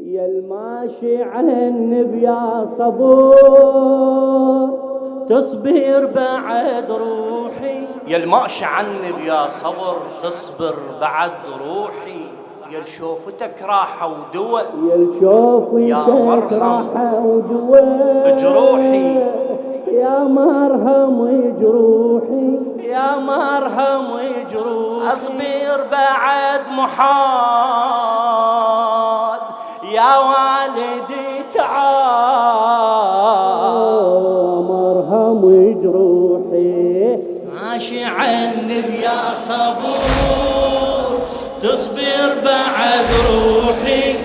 يا الماشي عنب يا صبور تصبر بعد روحي، يا الماشي عنب يا صبر تصبر بعد روحي، يا لشوفتك راحة ودوا، يا لشوفتك راحة ودوا جروحي، يا مرهم جروحي، يا مرهم جروحي. أصبر بعد محال يا والدي تعال، مرهم جروحي. ماشي عنب يا صبور تصبر بعد روحي،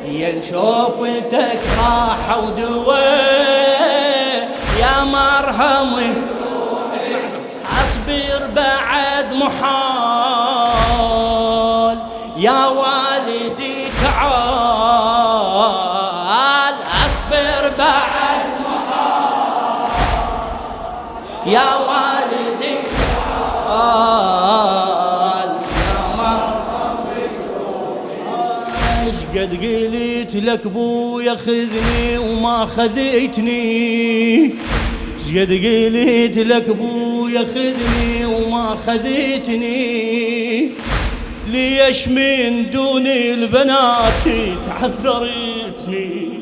يا لشوفتك راحة ودواء يا مرهم. اسمع أصبر بعد محال يا والدي تعال، أصبر بعد محال يا والدي تعال يا مرحم. ايش قد قلت لك بويا خذني وما خذيتني، ايش قد قلت لك بويا خذني وما خذيتني، ليش من دون البنات تعثرتني،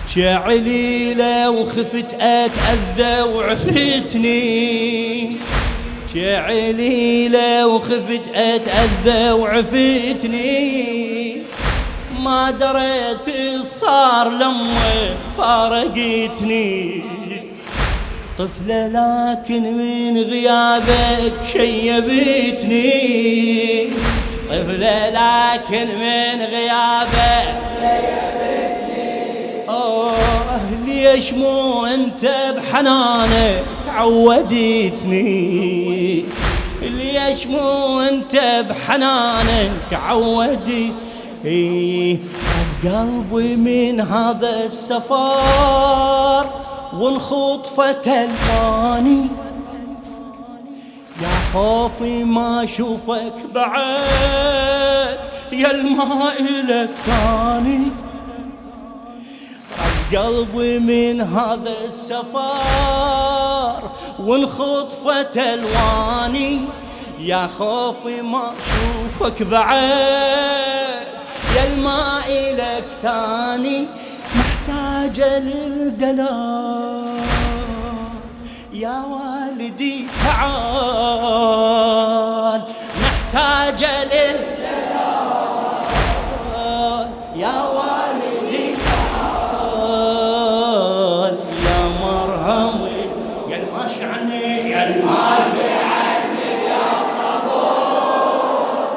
شعليلة وخفت أتأذى وعفتني، شعليلة وخفت أتأذى وعفتني، ما دريت صار لما فارقتني، طفلة لكن من غيابك شيبتني، طفلة لكن من غيابك ليش مو انت بحنانك عودتني، ليش مو انت بحنانك عودي قلبي من هذا السفر وانخطفت الماني، يا خوفي ما اشوفك بعد يا الماء لك ثاني، قلبي من هذا السفر وانخطفت الواني، يا خوفي ما اشوفك بعد يا الماء لك ثاني، محتاجة للدلال يا والدي تعال، محتاجة للدلال يا والدي تعال يا مرهم، يا الماشي عني يا الماشي عني يا صبور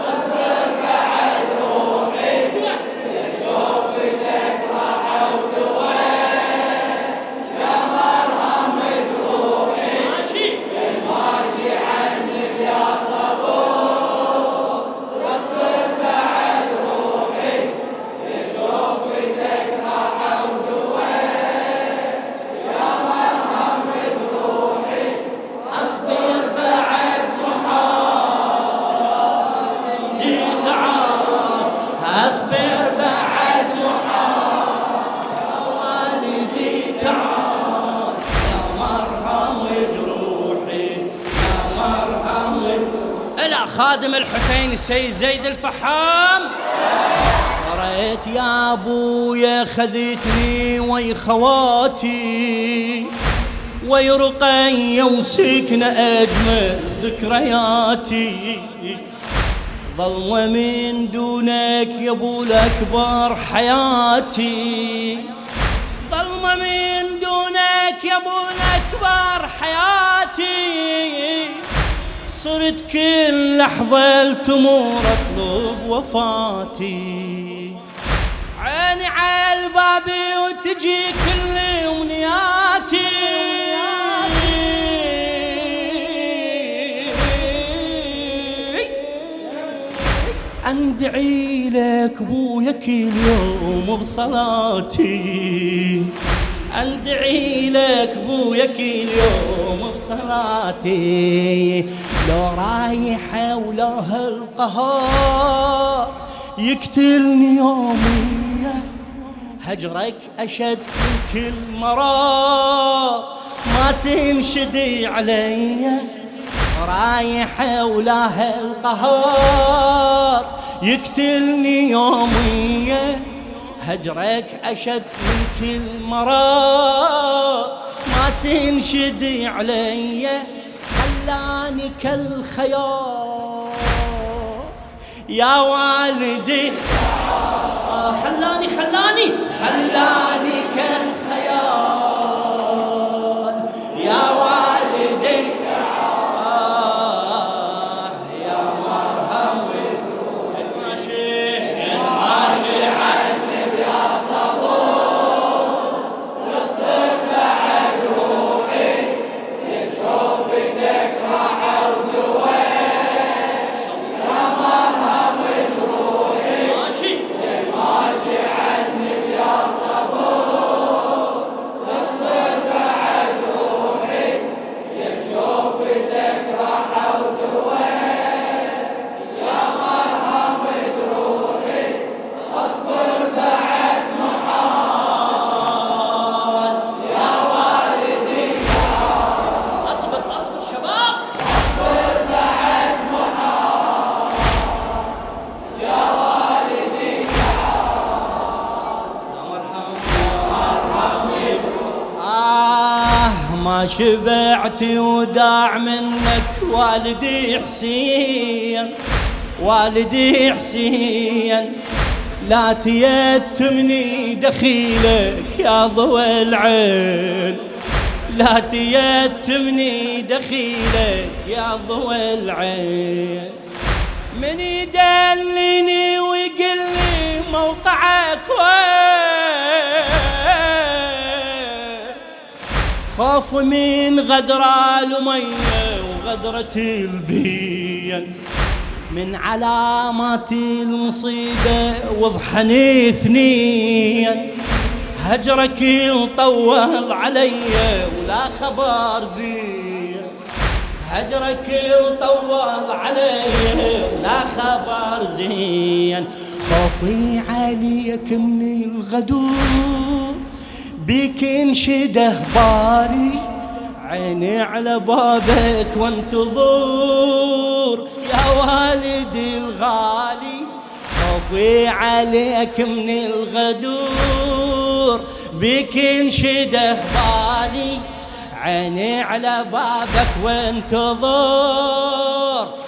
اصبر بعد روحي، يا شوفتك راحة ودواء يا مرهم جروحي، يا الماشي عني يا صبور اصبر بعد روحي، يا شوفتك راحة ودواء يا مرهم جروحي، اصبر بعد محال تعال، اصبر بعد محال والدي تعال يا مرهم جروحي يا مرهم. الى خادم الحسين السيد زيد الفحام، ريت يا ابويا خذتني وي خواتي وي رقية وسكن اجمل ذكرياتي، ظلمة من دونك يا ابو الاكبر حياتي، ظلمة من دونك يا ابو الاكبر حياتي، صرت كل لحظة تمر اطلب وفاتي، عيني على الباب وتجي كل امنياتي، اندعي لك بويا كل يوم بصلاتي، أندعي لك بويا كل يوم بصلاتي، لو رايحة ولا هالقهار يقتلني يوميا، هجرك أشد من كل مرار ما تنشدي علي، رايحة ولا هالقهار يقتلني يوميا، هجرك أشد من كل مرار ما تنشدي علي، خلاني كالخيار يا والدي، خلاني كالخيال يا والدي، يا مرهم الماشي عنب يا صبور، واصبر بعد روحي لتشوف تكره ودويش، يا مرهم روحي ماشي عنب يا صبور، واصبر بعد روحي لتشوف تكره ودويش، يا مرهم روحي اصبر بعد محال، يا والدي اصبر شباب، اصبر بعد محال، يا والدي يا مرحم ما شبعت وداع منك والدي حسين، والدي حسين، لا تيتمني دخيلك يا ضوء العين، لا تيتمني دخيلك يا ضوء العين، من يدلني ويقل لي موقعك وين، خوف من غدر المية وغدرة البين، من علامات المصيبة وضحني اثنين، هجرك يطول علي ولا خبر زين، هجرك يطول علي ولا خبر زين، خوفي عليك من الغدور بيك انشده بالي، عيني على بابك وانتظر يا والدي الغالي، خوفي عليك من الغدور بيك انشده بالي، عيني على بابك وانتظر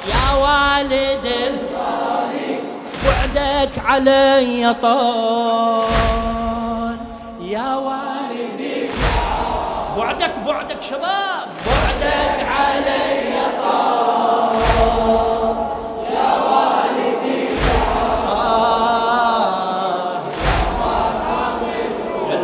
يا والدي الغالي، بعدك علي طال يا والدي، بعدك شباب، بعدك علي طال يا والدي، يا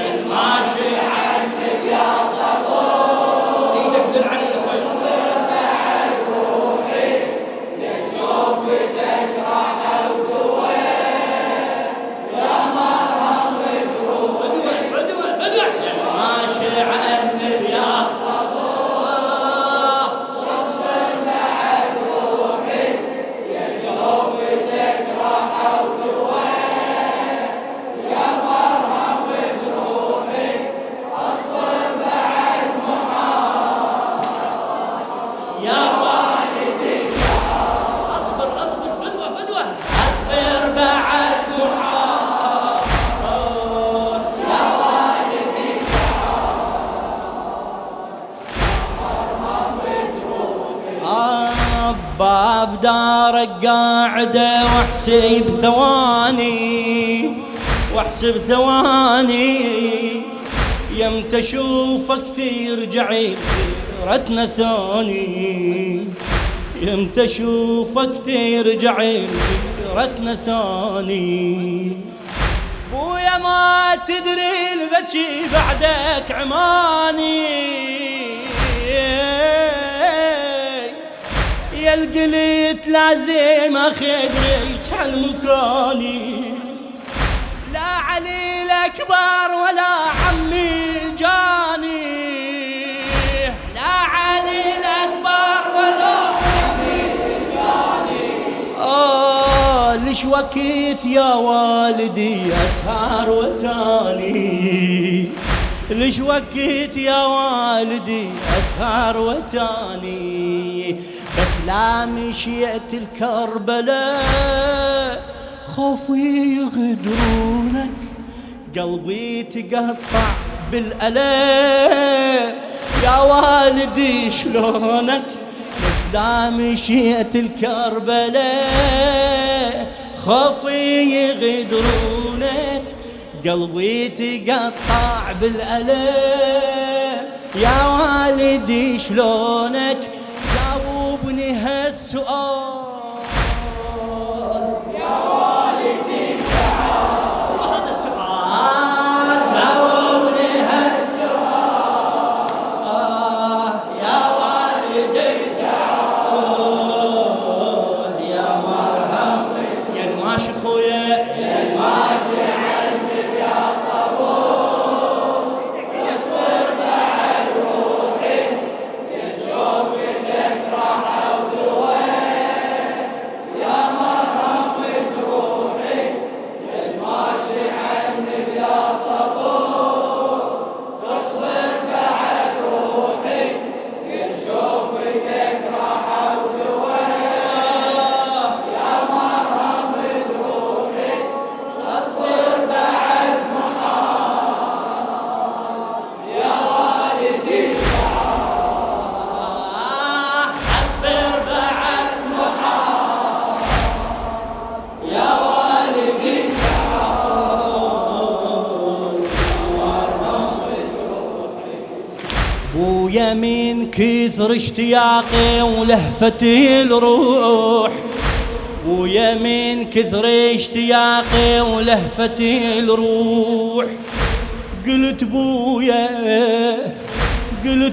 الماشي عنك يا صبور، ايدك للعلي اصبر بعد روحي لتشوف تكره ودويش، يا مرهم فدوة يا ماشي عنب يا صبور، واصبر بعد روحي لتشوف تكره ودويش، يا مرهم روحي اصبر بعد محال، يا والدي اصبر فدوة اصبر بعد محال، يا والدي باب دارك قاعدة واحسب ثواني، يمت اشوفك ترجعي رتنا ثاني، يمت اشوفك ترجعي رتنا ثاني، بويا ما تدري البكي بعدك عماني، يا القليت لازم اخدريك عالمكاني، لا علي الأكبر ولا عمي جاني، لا علي الأكبر ولا عمي جاني. ليش وقت يا والدي أسهر وثاني، ليش وقت يا والدي أسهر وثاني. بس لا مشيت الكربلاء خوفي يغدرونك، قلبي تقطع بالألم يا والدي شلونك. بس لا مشيت الكربلاء خوفي يغدرونك، قلبي تقطع بالألم يا والدي شلونك. جاوبني هالسؤال يا والدي تعال، هذا السؤال جاوبني هالسؤال يا والدي تعال. يا مرحب يا الماشي خويا، يا الماشي بويا من كثر اشتياقي ولهفتي الروح، بويا من كثر اشتياقي ولهفتي الروح. قلت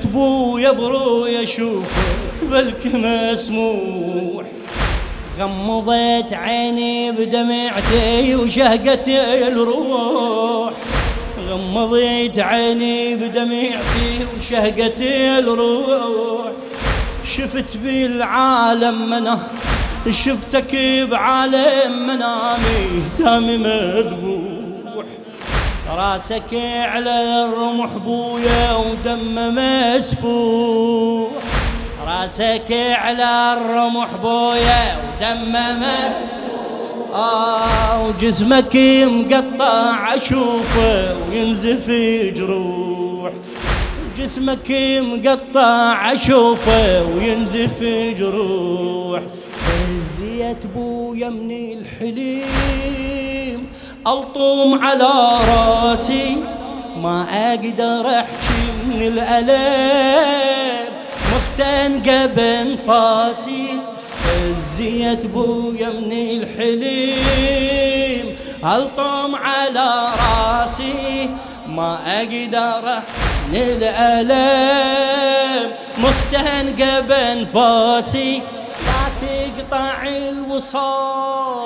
بويا برويا اشوفك بلك مسموح. غمضت عيني بدمعتي وشهقتي الروح، غمضت عيني بدمعتي وشهقتي الروح. شفت بالعالم منام، شفتك بعالم منامي دامي مذبوح. راسك على الرمح بويا ودم مسفوح، راسك على الرمح بويا ودم مسفوح. وجسمك مقطع اشوفه وينزف جروح، جسمك مقطع اشوفه وينزف جروح. هزيت بويا من الحليم الطم على راسي، ما اقدر احكي من الالم مختنقه بانفاسي. هزيت بويا من الحليم الطم على راسي، ما اقدر من الالم مختنقه بانفاسي. لا تقطع الوصال